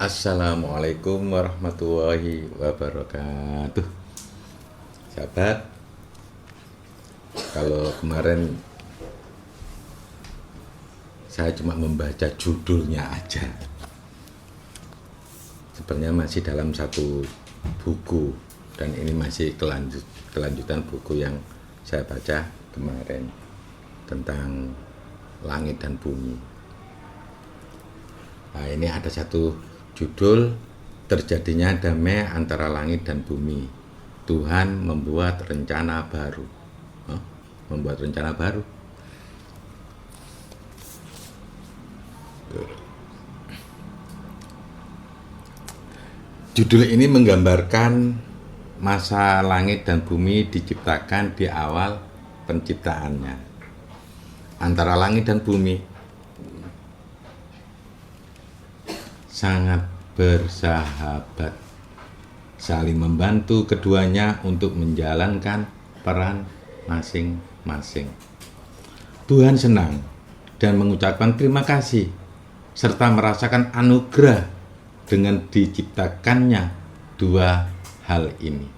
Assalamualaikum warahmatullahi wabarakatuh. Sahabat, kalau kemarin saya cuma membaca judulnya aja, sebenarnya masih dalam satu buku, dan ini masih kelanjutan buku yang saya baca kemarin tentang langit dan bumi. Nah, ini ada satu judul, terjadinya damai antara langit dan bumi. Tuhan membuat rencana baru. Membuat rencana baru. Judul ini menggambarkan masa langit dan bumi diciptakan di awal penciptaannya. Antara langit dan bumi sangat bersahabat, saling membantu keduanya untuk menjalankan peran masing-masing. Tuhan senang dan mengucapkan terima kasih serta merasakan anugerah dengan diciptakannya dua hal ini.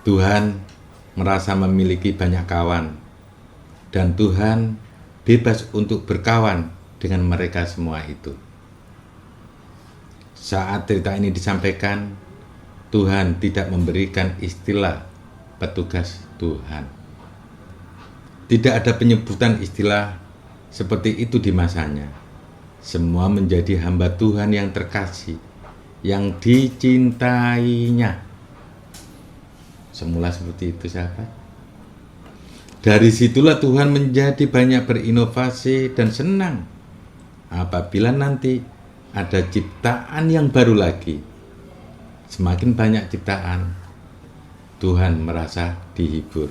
Tuhan merasa memiliki banyak kawan, dan Tuhan bebas untuk berkawan dengan mereka semua itu. Saat cerita ini disampaikan, Tuhan tidak memberikan istilah petugas Tuhan. Tidak ada penyebutan istilah seperti itu di masanya. Semua menjadi hamba Tuhan yang terkasih, yang dicintainya. Semula seperti itu, sahabat. Dari situlah Tuhan menjadi banyak berinovasi dan senang apabila nanti ada ciptaan yang baru lagi. Semakin banyak ciptaan, Tuhan merasa dihibur.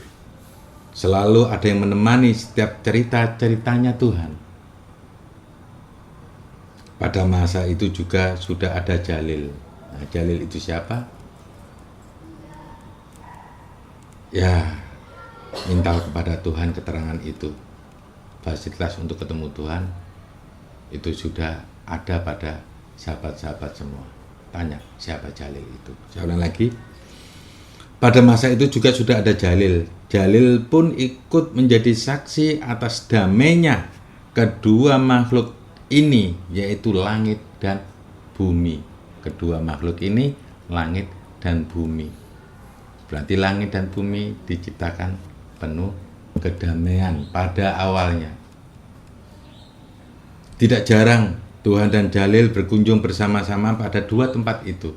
Selalu ada yang menemani setiap cerita-ceritanya Tuhan. Pada masa itu juga sudah ada Jalil. Nah, Jalil itu siapa? Ya, minta kepada Tuhan keterangan itu. Fasilitas untuk ketemu Tuhan itu sudah ada pada sahabat-sahabat semua. Tanya siapa Jalil itu. Saya ulang lagi. Pada masa itu juga sudah ada Jalil. Jalil pun ikut menjadi saksi atas damainya kedua makhluk ini, yaitu langit dan bumi. Kedua makhluk ini, langit dan bumi. Berarti langit dan bumi diciptakan penuh kedamaian pada awalnya. Tidak jarang Tuhan dan Jalil berkunjung bersama-sama pada dua tempat itu.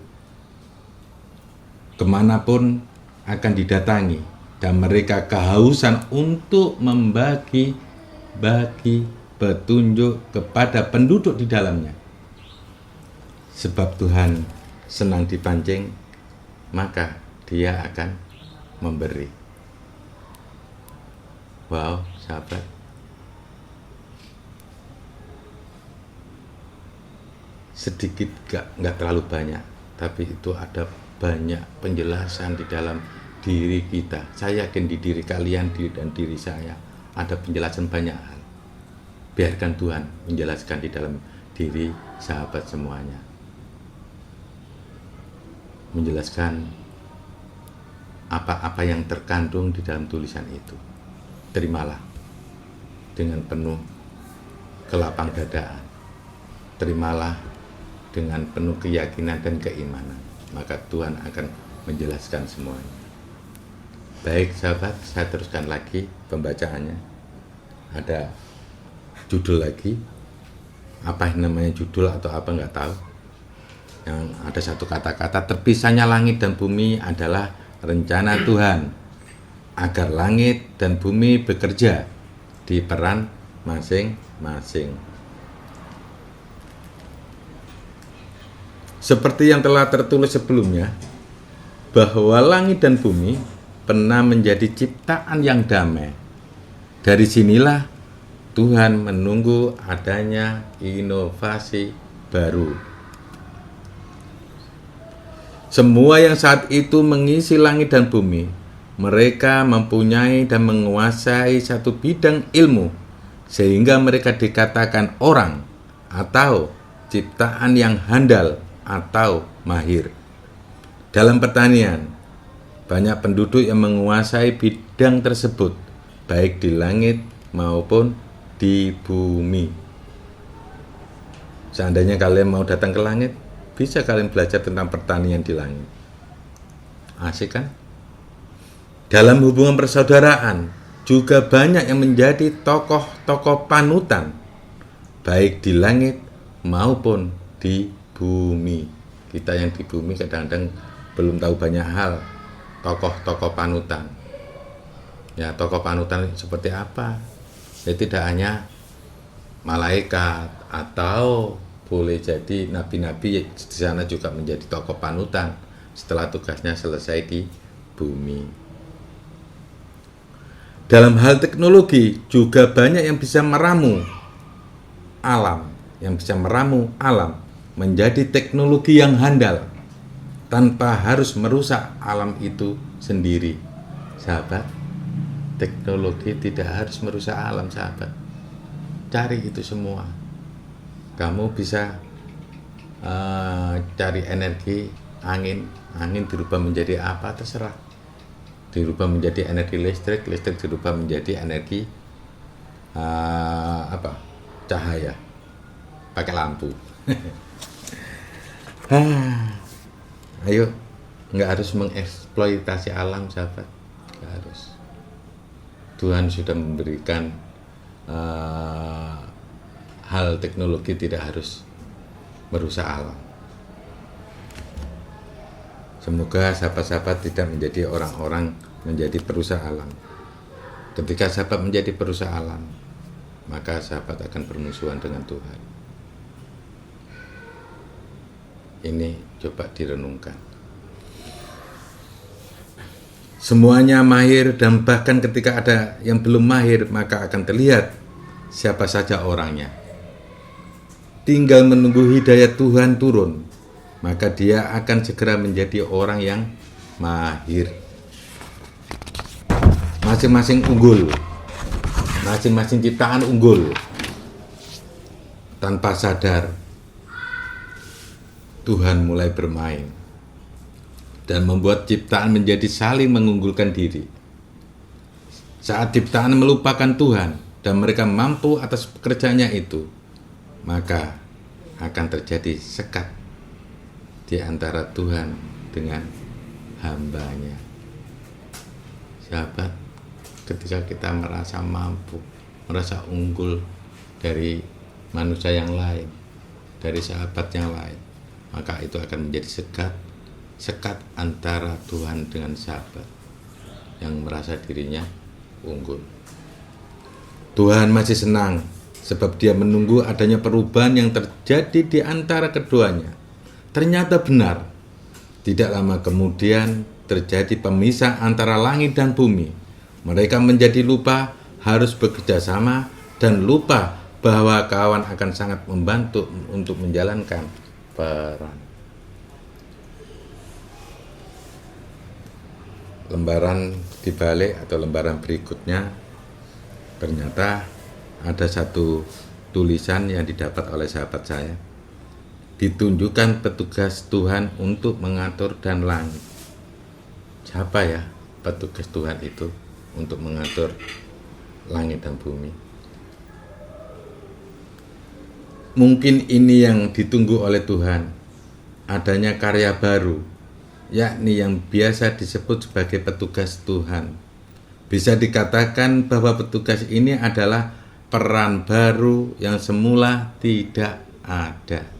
Kemanapun akan didatangi, dan mereka kehausan untuk membagi petunjuk kepada penduduk di dalamnya. Sebab Tuhan senang dipancing, maka Dia akan memberi. Wow, sahabat. Sedikit nggak terlalu banyak, tapi itu ada banyak penjelasan di dalam diri kita. Saya yakin di diri kalian dan diri saya ada penjelasan banyak hal. Biarkan Tuhan menjelaskan di dalam diri sahabat semuanya. Menjelaskan apa-apa yang terkandung di dalam tulisan itu. Terimalah dengan penuh kelapang dadaan. Terimalah dengan penuh keyakinan dan keimanan, maka Tuhan akan menjelaskan semuanya. Baik sahabat, saya teruskan lagi pembacaannya. Ada judul lagi, apa namanya judul atau apa nggak tahu. Yang ada satu kata-kata, terpisahnya langit dan bumi adalah rencana Tuhan agar langit dan bumi bekerja di peran masing-masing. Seperti yang telah tertulis sebelumnya, bahwa langit dan bumi pernah menjadi ciptaan yang damai. Dari sinilah Tuhan menunggu adanya inovasi baru. Semua yang saat itu mengisi langit dan bumi, mereka mempunyai dan menguasai satu bidang ilmu, sehingga mereka dikatakan orang atau ciptaan yang handal atau mahir. Dalam pertanian, banyak penduduk yang menguasai bidang tersebut, baik di langit maupun di bumi. Seandainya kalian mau datang ke langit, bisa kalian belajar tentang pertanian di langit. Asik kan? Dalam hubungan persaudaraan, juga banyak yang menjadi tokoh-tokoh panutan, baik di langit maupun di bumi. Kita yang di bumi kadang-kadang belum tahu banyak hal, tokoh-tokoh panutan. Ya, tokoh panutan seperti apa? Ya, tidak hanya malaikat, atau boleh jadi nabi-nabi di sana juga menjadi tokoh panutan setelah tugasnya selesai di bumi. Dalam hal teknologi juga banyak yang bisa meramu alam, menjadi teknologi yang handal tanpa harus merusak alam itu sendiri. Sahabat, teknologi tidak harus merusak alam, sahabat. Cari itu semua. Kamu bisa cari energi angin dirubah menjadi apa, terserah. Dirubah menjadi energi listrik dirubah menjadi energi cahaya pakai lampu. Ayo, nggak harus mengeksploitasi alam, sahabat, nggak harus. Tuhan sudah memberikan hal teknologi tidak harus merusak alam. Semoga sahabat-sahabat tidak menjadi orang-orang menjadi perusak alam. Ketika sahabat menjadi perusak alam, maka sahabat akan bermusuhan dengan Tuhan. Ini coba direnungkan. Semuanya mahir, dan bahkan ketika ada yang belum mahir, maka akan terlihat siapa saja orangnya. Tinggal menunggu hidayat Tuhan turun, maka dia akan segera menjadi orang yang mahir. Masing-masing unggul, masing-masing ciptaan unggul. Tanpa sadar, Tuhan mulai bermain dan membuat ciptaan menjadi saling mengunggulkan diri. Saat ciptaan melupakan Tuhan dan mereka mampu atas pekerjaannya itu, maka akan terjadi sekat di antara Tuhan dengan hambanya. Sahabat, ketika kita merasa mampu, merasa unggul dari manusia yang lain, dari sahabat yang lain, maka itu akan menjadi sekat antara Tuhan dengan sahabat yang merasa dirinya unggul. Tuhan masih senang sebab dia menunggu adanya perubahan yang terjadi di antara keduanya. Ternyata benar, tidak lama kemudian terjadi pemisah antara langit dan bumi. Mereka menjadi lupa harus bekerja sama dan lupa bahwa kawan akan sangat membantu untuk menjalankan peran. Lembaran dibalik atau lembaran berikutnya, ternyata ada satu tulisan yang didapat oleh sahabat saya. Ditunjukkan petugas Tuhan untuk mengatur dan langit. Siapa ya petugas Tuhan itu untuk mengatur langit dan bumi? Mungkin ini yang ditunggu oleh Tuhan, adanya karya baru, yakni yang biasa disebut sebagai petugas Tuhan. Bisa dikatakan bahwa petugas ini adalah peran baru yang semula tidak ada.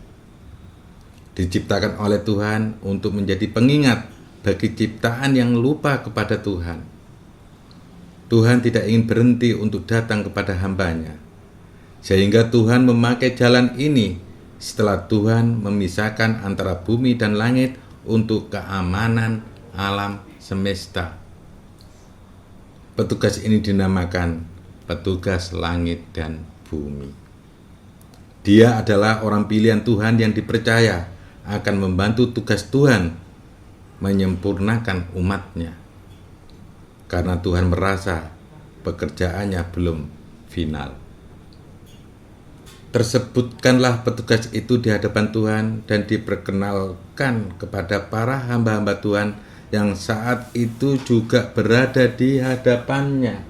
Diciptakan oleh Tuhan untuk menjadi pengingat bagi ciptaan yang lupa kepada Tuhan. Tuhan tidak ingin berhenti untuk datang kepada hambanya, sehingga Tuhan memakai jalan ini setelah Tuhan memisahkan antara bumi dan langit untuk keamanan alam semesta. Petugas ini dinamakan petugas langit dan bumi. Dia adalah orang pilihan Tuhan yang dipercaya akan membantu tugas Tuhan menyempurnakan umatnya. Karena Tuhan merasa pekerjaannya belum final. Tersebutkanlah petugas itu di hadapan Tuhan dan diperkenalkan kepada para hamba-hamba Tuhan yang saat itu juga berada di hadapannya.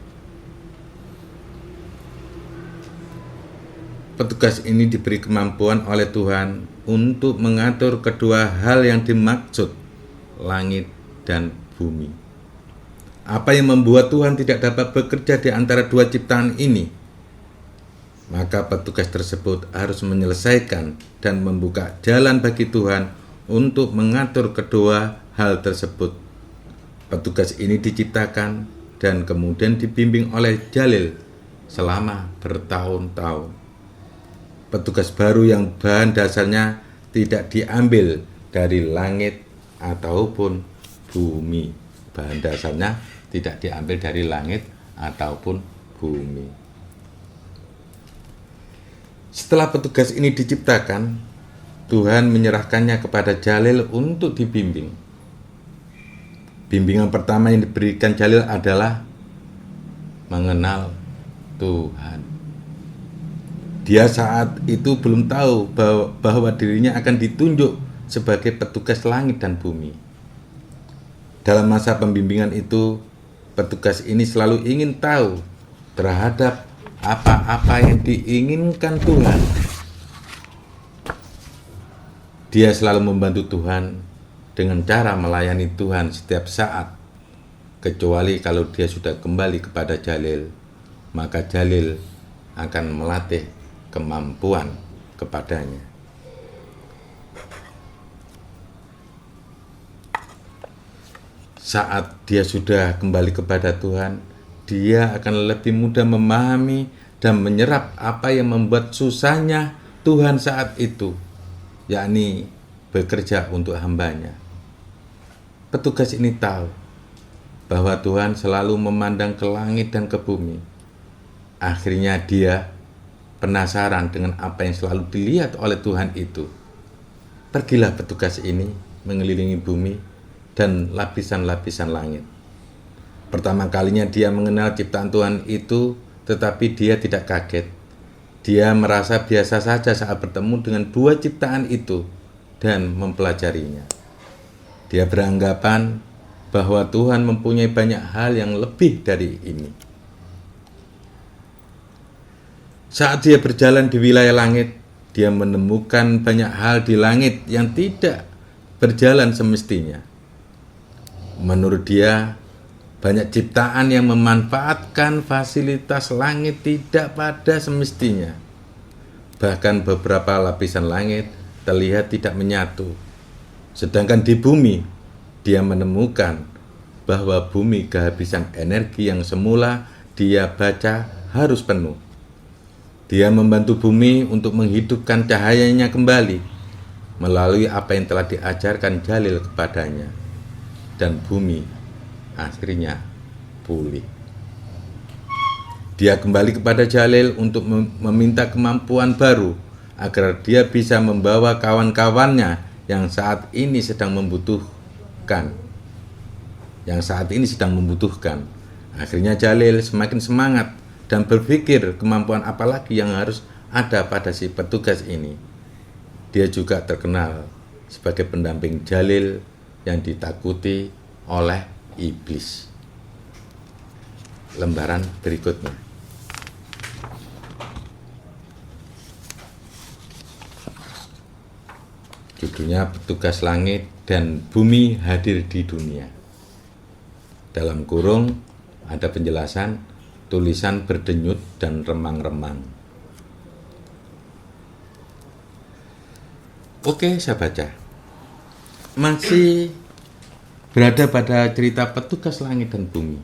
Petugas ini diberi kemampuan oleh Tuhan untuk mengatur kedua hal yang dimaksud, langit dan bumi. Apa yang membuat Tuhan tidak dapat bekerja di antara dua ciptaan ini? Maka petugas tersebut harus menyelesaikan dan membuka jalan bagi Tuhan untuk mengatur kedua hal tersebut. Petugas ini diciptakan dan kemudian dibimbing oleh Jalil selama bertahun-tahun. Petugas baru yang bahan dasarnya tidak diambil dari langit ataupun bumi. Bahan dasarnya tidak diambil dari langit ataupun bumi. Setelah petugas ini diciptakan, Tuhan menyerahkannya kepada Jalil untuk dibimbing. Bimbingan pertama yang diberikan Jalil adalah mengenal Tuhan. Dia saat itu belum tahu bahwa dirinya akan ditunjuk sebagai petugas langit dan bumi. Dalam masa pembimbingan itu, petugas ini selalu ingin tahu terhadap apa-apa yang diinginkan Tuhan. Dia selalu membantu Tuhan dengan cara melayani Tuhan setiap saat. Kecuali kalau dia sudah kembali kepada Jalil, maka Jalil akan melatih kemampuan kepadanya. Saat dia sudah kembali kepada Tuhan, dia akan lebih mudah memahami dan menyerap apa yang membuat susahnya Tuhan saat itu, yakni bekerja untuk hambanya. Petugas ini tahu bahwa Tuhan selalu memandang ke langit dan ke bumi. Akhirnya dia penasaran dengan apa yang selalu dilihat oleh Tuhan itu. Pergilah petugas ini mengelilingi bumi dan lapisan-lapisan langit. Pertama kalinya dia mengenal ciptaan Tuhan itu, tetapi dia tidak kaget. Dia merasa biasa saja saat bertemu dengan dua ciptaan itu dan mempelajarinya. Dia beranggapan bahwa Tuhan mempunyai banyak hal yang lebih dari ini. Saat dia berjalan di wilayah langit, dia menemukan banyak hal di langit yang tidak berjalan semestinya. Menurut dia, banyak ciptaan yang memanfaatkan fasilitas langit tidak pada semestinya. Bahkan beberapa lapisan langit terlihat tidak menyatu. Sedangkan di bumi, dia menemukan bahwa bumi kehabisan energi yang semula dia baca harus penuh. Dia membantu bumi untuk menghidupkan cahayanya kembali melalui apa yang telah diajarkan Jalil kepadanya. Dan bumi akhirnya pulih. Dia kembali kepada Jalil untuk meminta kemampuan baru agar dia bisa membawa kawan-kawannya yang saat ini sedang membutuhkan. Akhirnya Jalil semakin semangat dan berpikir kemampuan apa lagi yang harus ada pada si petugas ini. Dia juga terkenal sebagai pendamping Jalil yang ditakuti oleh iblis. Lembaran berikutnya. Judulnya Petugas Langit dan Bumi Hadir di Dunia. Dalam kurung ada penjelasan tulisan berdenyut dan remang-remang. Oke, saya baca. Masih berada pada cerita petugas langit dan bumi.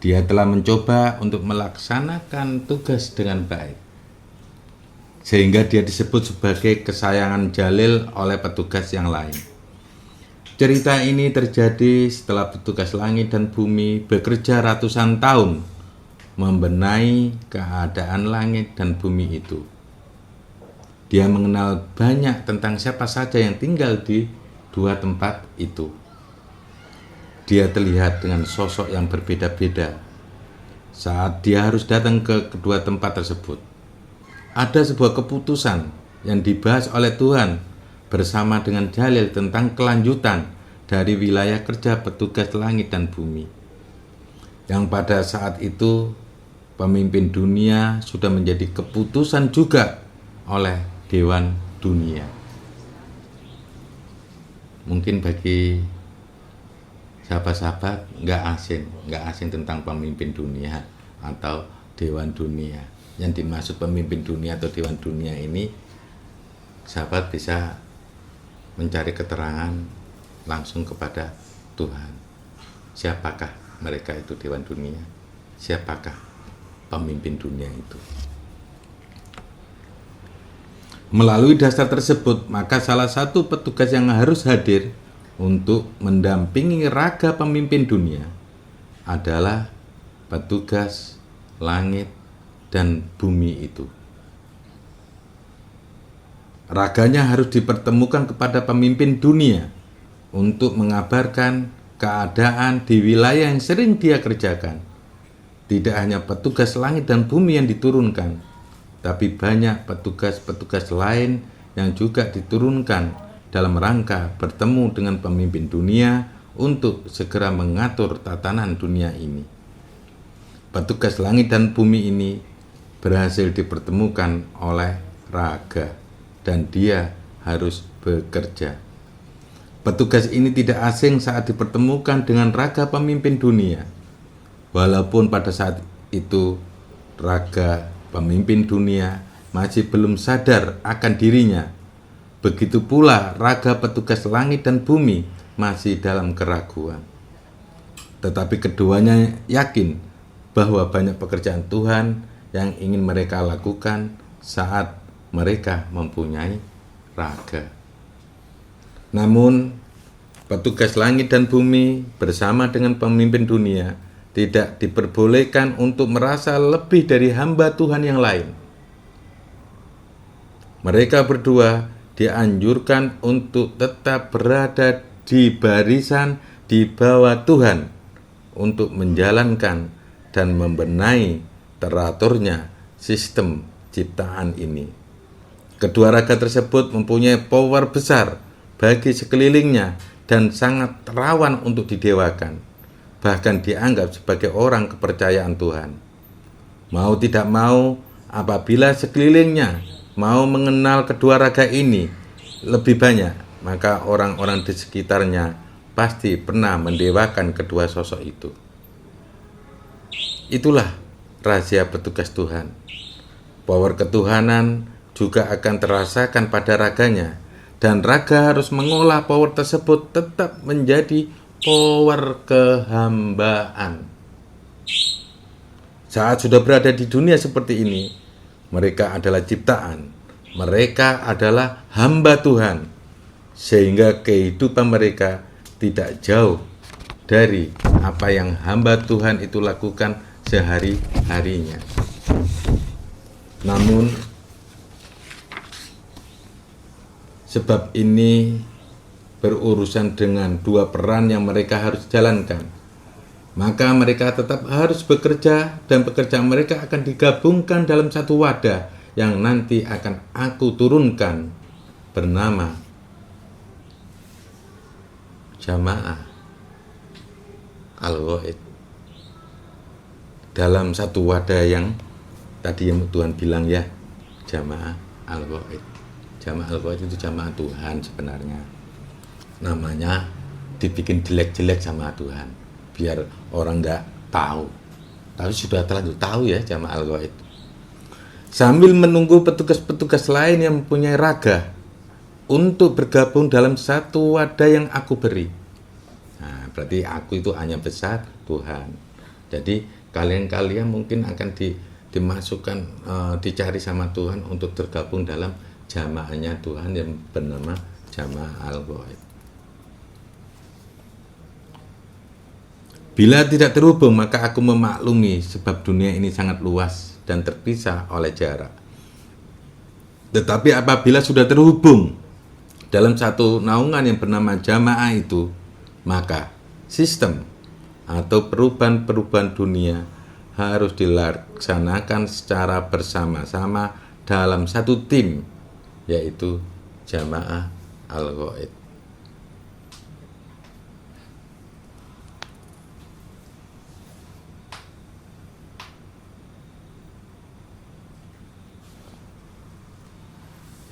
Dia telah mencoba untuk melaksanakan tugas dengan baik, sehingga dia disebut sebagai kesayangan Jalil oleh petugas yang lain. Cerita ini terjadi setelah petugas langit dan bumi bekerja ratusan tahun membenahi keadaan langit dan bumi itu. Dia mengenal banyak tentang siapa saja yang tinggal di dua tempat itu. Dia terlihat dengan sosok yang berbeda-beda saat dia harus datang ke kedua tempat tersebut. ada sebuah keputusan yang dibahas oleh Tuhan bersama dengan dalil tentang kelanjutan dari wilayah kerja petugas langit dan bumi, yang pada saat itu pemimpin dunia sudah menjadi keputusan juga oleh Dewan Dunia. Mungkin bagi sahabat-sahabat nggak asing tentang pemimpin dunia atau Dewan Dunia. Yang dimaksud pemimpin dunia atau Dewan Dunia ini, sahabat bisa mencari keterangan langsung kepada Tuhan. Siapakah mereka itu Dewan Dunia? Siapakah pemimpin dunia itu? Melalui dasar tersebut, maka salah satu petugas yang harus hadir untuk mendampingi raga pemimpin dunia adalah petugas langit dan bumi itu. Raganya harus dipertemukan kepada pemimpin dunia untuk mengabarkan keadaan di wilayah yang sering dia kerjakan. Tidak hanya petugas langit dan bumi yang diturunkan, tapi banyak petugas-petugas lain yang juga diturunkan dalam rangka bertemu dengan pemimpin dunia untuk segera mengatur tatanan dunia ini. Petugas langit dan bumi ini berhasil dipertemukan oleh raga, dan dia harus bekerja. Petugas ini tidak asing saat dipertemukan dengan raga pemimpin dunia, walaupun pada saat itu raga pemimpin dunia masih belum sadar akan dirinya. Begitu pula raga petugas langit dan bumi masih dalam keraguan. Tetapi keduanya yakin bahwa banyak pekerjaan Tuhan yang ingin mereka lakukan saat mereka mempunyai raga. Namun, petugas langit dan bumi bersama dengan pemimpin dunia tidak diperbolehkan untuk merasa lebih dari hamba Tuhan yang lain. Mereka berdua dianjurkan untuk tetap berada di barisan di bawah Tuhan untuk menjalankan dan membenahi teraturnya sistem ciptaan ini. Kedua raga tersebut mempunyai power besar bagi sekelilingnya dan sangat rawan untuk didewakan, bahkan dianggap sebagai orang kepercayaan Tuhan. Mau tidak mau, apabila sekelilingnya mau mengenal kedua raga ini lebih banyak, maka orang-orang di sekitarnya pasti pernah mendewakan kedua sosok itu. Itulah rahasia petugas Tuhan. Power ketuhanan juga akan terasakan pada raganya, dan raga harus mengolah power tersebut tetap menjadi power kehambaan. Saat sudah berada di dunia seperti ini, mereka adalah ciptaan, mereka adalah hamba Tuhan, sehingga kehidupan mereka tidak jauh dari apa yang hamba Tuhan itu lakukan sehari-harinya. Namun, sebab ini berurusan dengan dua peran yang mereka harus jalankan, maka mereka tetap harus bekerja, dan pekerjaan mereka akan digabungkan dalam satu wadah yang nanti akan aku turunkan bernama Jamaah Al-Ghaid. Dalam satu wadah yang tadi yang Tuhan bilang ya, Jamaah Al-Ghaid. Jamaah Al-Ghaid itu jamaah Tuhan sebenarnya. Namanya dibikin jelek-jelek sama Tuhan, biar orang nggak tahu. Tapi sudah terlanjur tahu ya Jamaah Al-Ghaid. Sambil menunggu petugas-petugas lain yang mempunyai raga untuk bergabung dalam satu wadah yang aku beri. Nah, berarti aku itu hanya besar Tuhan. Jadi kalian mungkin akan dimasukkan, dicari sama Tuhan untuk tergabung dalam jamaahnya Tuhan yang bernama Jamaah Al-Ghaid. Bila tidak terhubung, maka aku memaklumi, sebab dunia ini sangat luas dan terpisah oleh jarak. Tetapi apabila sudah terhubung dalam satu naungan yang bernama jamaah itu, maka sistem atau perubahan-perubahan dunia harus dilaksanakan secara bersama-sama dalam satu tim, yaitu Jamaah Al-Ghaid.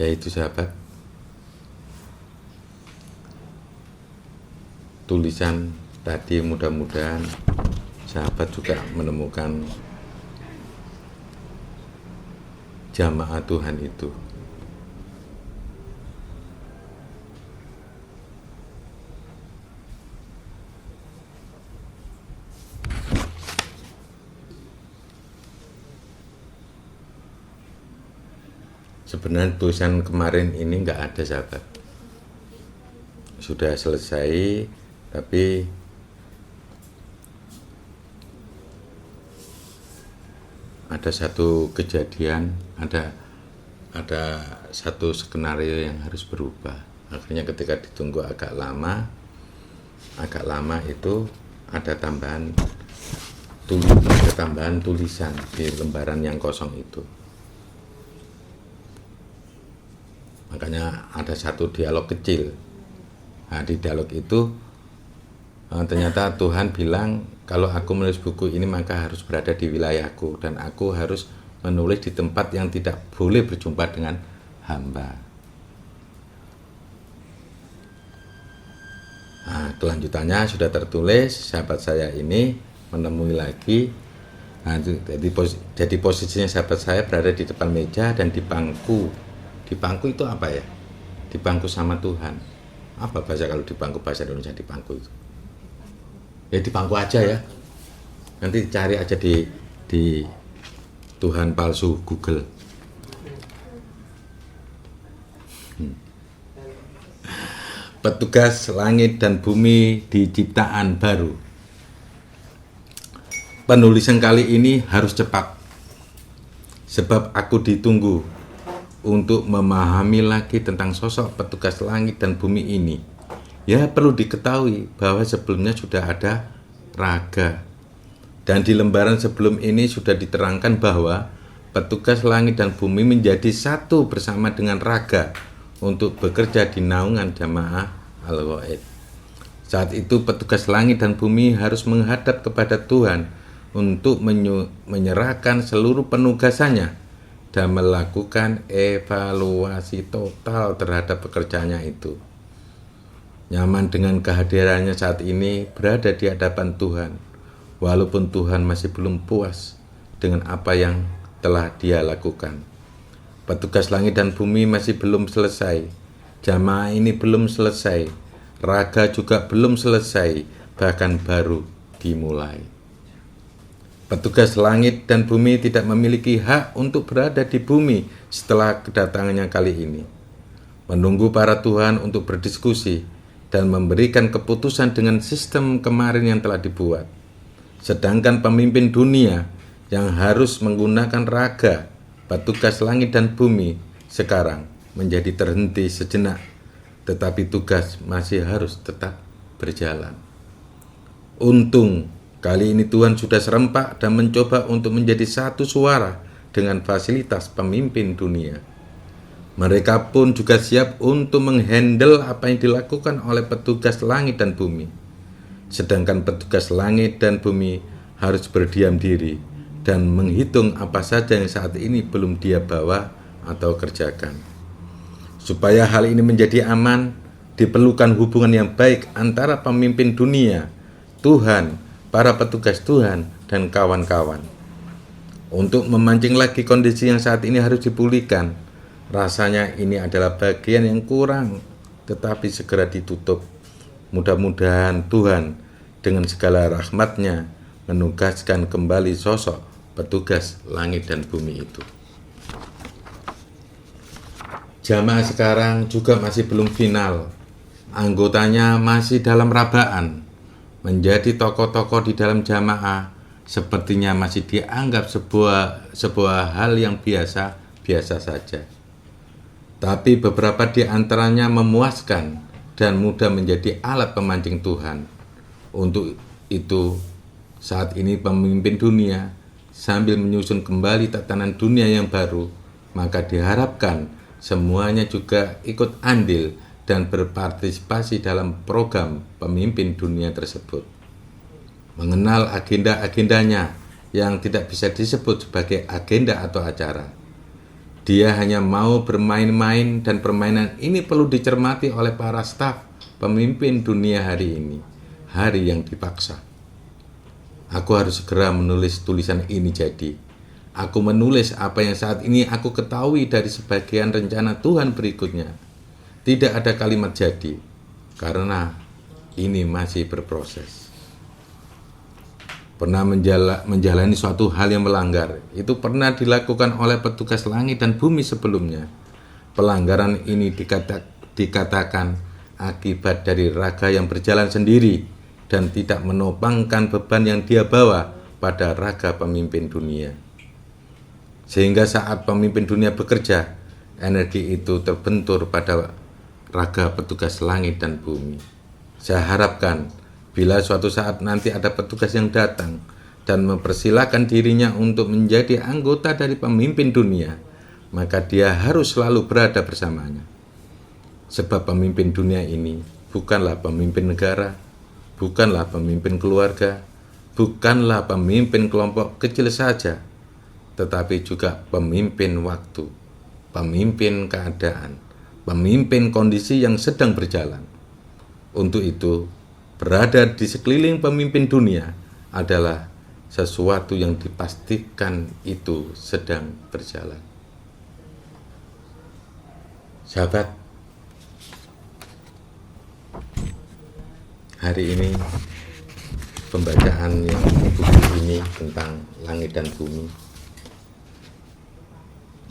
Yaitu sahabat, tulisan tadi mudah-mudahan sahabat juga menemukan jamaah Tuhan itu. Sebenarnya tulisan kemarin ini nggak ada sahabat, sudah selesai, tapi ada satu kejadian, ada satu skenario yang harus berubah. Akhirnya ketika ditunggu agak lama itu ada tambahan tulisan di lembaran yang kosong itu. Makanya ada satu dialog kecil. Nah, di dialog itu ternyata Tuhan bilang, kalau aku menulis buku ini maka harus berada di wilayahku, dan aku harus menulis di tempat yang tidak boleh berjumpa dengan hamba. Nah, kelanjutannya sudah tertulis, sahabat saya ini menemui lagi. Nah, jadi posisinya sahabat saya berada di depan meja dan di bangku. Di bangku itu apa ya? Di bangku sama Tuhan. Apa bahasa kalau di bangku, bahasa Indonesia di bangku itu? Ya di bangku aja ya. Nanti cari aja di Tuhan palsu Google. Petugas langit dan bumi di ciptaan baru. Penulisan kali ini harus cepat, sebab aku ditunggu untuk memahami lagi tentang sosok petugas langit dan bumi ini. Ya, perlu diketahui bahwa sebelumnya sudah ada raga, dan di lembaran sebelum ini sudah diterangkan bahwa petugas langit dan bumi menjadi satu bersama dengan raga untuk bekerja di naungan Jamaah Al-Ghaid. Saat itu petugas langit dan bumi harus menghadap kepada Tuhan untuk menyerahkan seluruh penugasannya dan melakukan evaluasi total terhadap pekerjaannya itu. Nyaman dengan kehadirannya saat ini berada di hadapan Tuhan, walaupun Tuhan masih belum puas dengan apa yang telah Dia lakukan. Petugas langit dan bumi masih belum selesai, jamaah ini belum selesai, raga juga belum selesai, bahkan baru dimulai. Petugas langit dan bumi tidak memiliki hak untuk berada di bumi setelah kedatangannya kali ini. Menunggu para Tuhan untuk berdiskusi dan memberikan keputusan dengan sistem kemarin yang telah dibuat. Sedangkan pemimpin dunia yang harus menggunakan raga, petugas langit dan bumi, sekarang menjadi terhenti sejenak, tetapi tugas masih harus tetap berjalan. Untung kali ini Tuhan sudah serempak dan mencoba untuk menjadi satu suara dengan fasilitas pemimpin dunia. Mereka pun juga siap untuk menghandle apa yang dilakukan oleh petugas langit dan bumi. Sedangkan petugas langit dan bumi harus berdiam diri dan menghitung apa saja yang saat ini belum dia bawa atau kerjakan. Supaya hal ini menjadi aman, diperlukan hubungan yang baik antara pemimpin dunia, Tuhan, para petugas Tuhan, dan kawan-kawan. Untuk memancing lagi kondisi yang saat ini harus dipulihkan, rasanya ini adalah bagian yang kurang, tetapi segera ditutup. Mudah-mudahan Tuhan dengan segala rahmat-Nya menugaskan kembali sosok petugas langit dan bumi itu. Jamaah sekarang juga masih belum final. Anggotanya masih dalam rabaan. Menjadi tokoh-tokoh di dalam jamaah sepertinya masih dianggap sebuah hal yang biasa saja. Tapi beberapa di antaranya memuaskan dan mudah menjadi alat pemancing Tuhan. Untuk itu, saat ini pemimpin dunia sambil menyusun kembali tatanan dunia yang baru maka diharapkan semuanya juga ikut andil dan berpartisipasi dalam program pemimpin dunia tersebut. Mengenal agenda-agendanya yang tidak bisa disebut sebagai agenda atau acara. Dia hanya mau bermain-main, dan permainan ini perlu dicermati oleh para staf pemimpin dunia hari ini, hari yang dipaksa. Aku harus segera menulis tulisan ini jadi. Aku menulis apa yang saat ini aku ketahui dari sebagian rencana Tuhan berikutnya. Tidak ada kalimat jadi, karena ini masih berproses. Pernah menjalani suatu hal yang melanggar, itu pernah dilakukan oleh petugas langit dan bumi sebelumnya. Pelanggaran ini dikatakan akibat dari raga yang berjalan sendiri dan tidak menopangkan beban yang dia bawa pada raga pemimpin dunia. Sehingga saat pemimpin dunia bekerja, energi itu terbentur pada raga petugas langit dan bumi. Saya harapkan bila suatu saat nanti ada petugas yang datang dan mempersilahkan dirinya untuk menjadi anggota dari pemimpin dunia, maka dia harus selalu berada bersamanya. Sebab pemimpin dunia ini bukanlah pemimpin negara, bukanlah pemimpin keluarga, bukanlah pemimpin kelompok kecil saja, tetapi juga pemimpin waktu, pemimpin keadaan, pemimpin kondisi yang sedang berjalan. Untuk itu, berada di sekeliling pemimpin dunia adalah sesuatu yang dipastikan itu sedang berjalan. Sahabat, hari ini pembacaan yang buku ini tentang langit dan bumi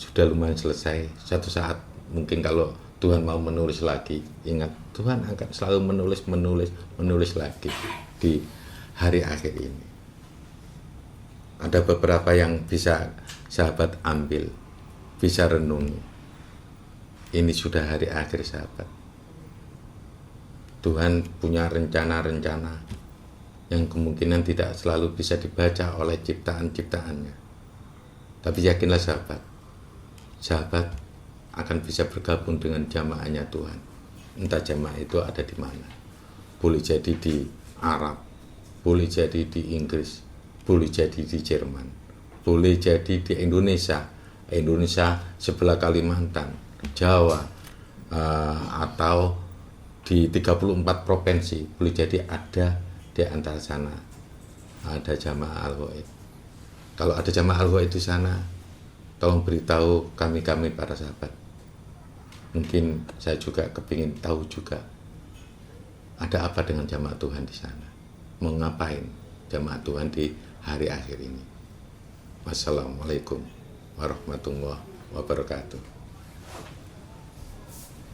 sudah lumayan selesai. Suatu saat mungkin kalau Tuhan mau menulis lagi, ingat Tuhan akan selalu menulis lagi di hari akhir ini. Ada beberapa yang bisa sahabat ambil, bisa renungi. Ini sudah hari akhir, sahabat. Tuhan punya rencana-rencana yang kemungkinan tidak selalu bisa dibaca oleh ciptaan-ciptaannya. Tapi yakinlah sahabat akan bisa bergabung dengan jamaahnya Tuhan. Entah jamaah itu ada di mana. Boleh jadi di Arab, boleh jadi di Inggris, boleh jadi di Jerman, boleh jadi di Indonesia sebelah Kalimantan, Jawa, atau di 34 provinsi. Boleh jadi ada di antara sana ada jamaah Al-Ghaib. Kalau ada jamaah Al-Ghaib di sana, tolong beritahu kami para sahabat. Mungkin saya juga kepingin tahu juga ada apa dengan jamaah Tuhan di sana. Mau ngapain jamaah Tuhan di hari akhir ini. Wassalamualaikum warahmatullahi wabarakatuh.